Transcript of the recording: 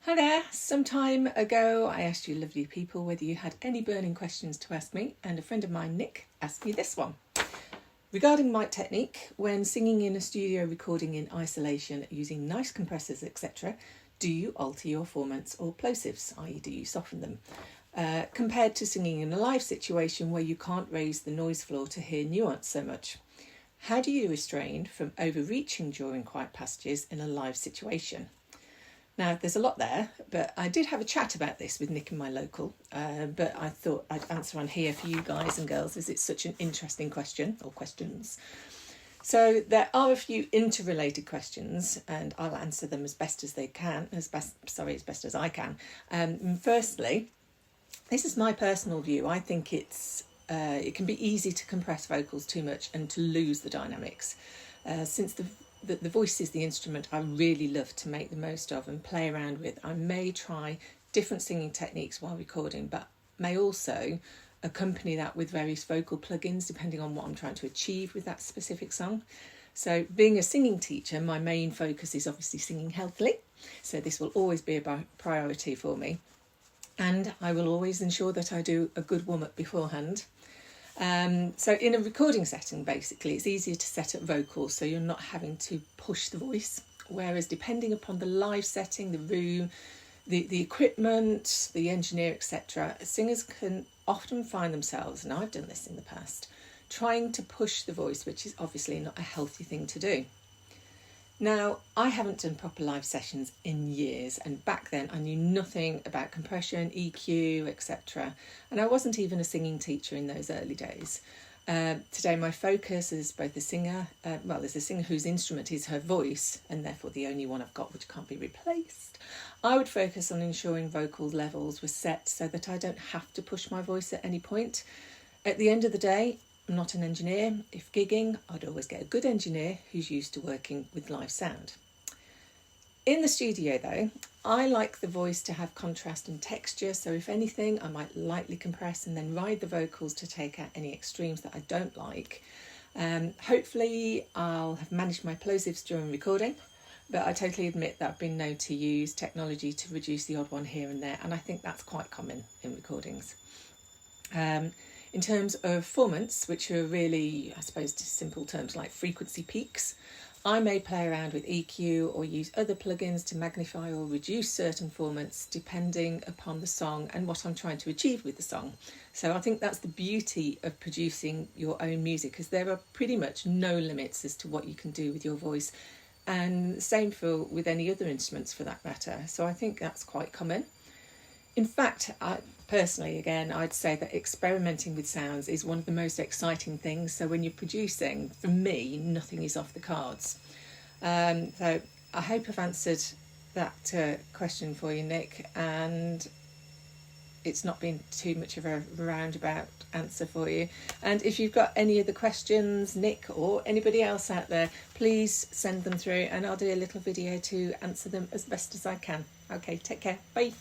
Hi there. Some time ago I asked you lovely people whether you had any burning questions to ask me, and a friend of mine, Nick, asked me this one. Regarding mic technique, when singing in a studio recording in isolation using nice compressors, etc., do you alter your formants or plosives, i.e. do you soften them, compared to singing in a live situation where you can't raise the noise floor to hear nuance so much? How do you restrain from overreaching during quiet passages in a live situation? Now, there's a lot there, but I did have a chat about this with Nick and my local, but I thought I'd answer on here for you guys and girls, as it's such an interesting question, or questions. So there are a few interrelated questions, and I'll answer them as best as I can. Firstly, this is my personal view. I think it can be easy to compress vocals too much and to lose the dynamics. Since the voice is the instrument I really love to make the most of and play around with, I may try different singing techniques while recording, but may also accompany that with various vocal plugins depending on what I'm trying to achieve with that specific song. So being a singing teacher, my main focus is obviously singing healthily, so this will always be a priority for me, and I will always ensure that I do a good warm-up beforehand. So in a recording setting, basically, it's easier to set up vocals so you're not having to push the voice, whereas depending upon the live setting, the room, the equipment, the engineer, etc., singers can often find themselves, and I've done this in the past, trying to push the voice, which is obviously not a healthy thing to do. Now, I haven't done proper live sessions in years, and back then I knew nothing about compression, EQ, etc. And I wasn't even a singing teacher in those early days. Today my focus is both a singer, there's a singer whose instrument is her voice, and therefore the only one I've got which can't be replaced. I would focus on ensuring vocal levels were set so that I don't have to push my voice at any point. At the end of the day, I'm not an engineer. If gigging, I'd always get a good engineer who's used to working with live sound. In the studio though, I like the voice to have contrast and texture, so if anything, I might lightly compress and then ride the vocals to take out any extremes that I don't like. Hopefully I'll have managed my plosives during recording, but I totally admit that I've been known to use technology to reduce the odd one here and there, and I think that's quite common in recordings. In terms of formants, which are really, I suppose, simple terms like frequency peaks, I may play around with EQ or use other plugins to magnify or reduce certain formants depending upon the song and what I'm trying to achieve with the song. So I think that's the beauty of producing your own music, because there are pretty much no limits as to what you can do with your voice, and same with any other instruments for that matter. So I think that's quite common. In fact, personally, again, I'd say that experimenting with sounds is one of the most exciting things. So when you're producing, for me, nothing is off the cards. So I hope I've answered that question for you, Nick, and it's not been too much of a roundabout answer for you. And if you've got any other questions, Nick or anybody else out there, please send them through and I'll do a little video to answer them as best as I can. Okay, take care. Bye.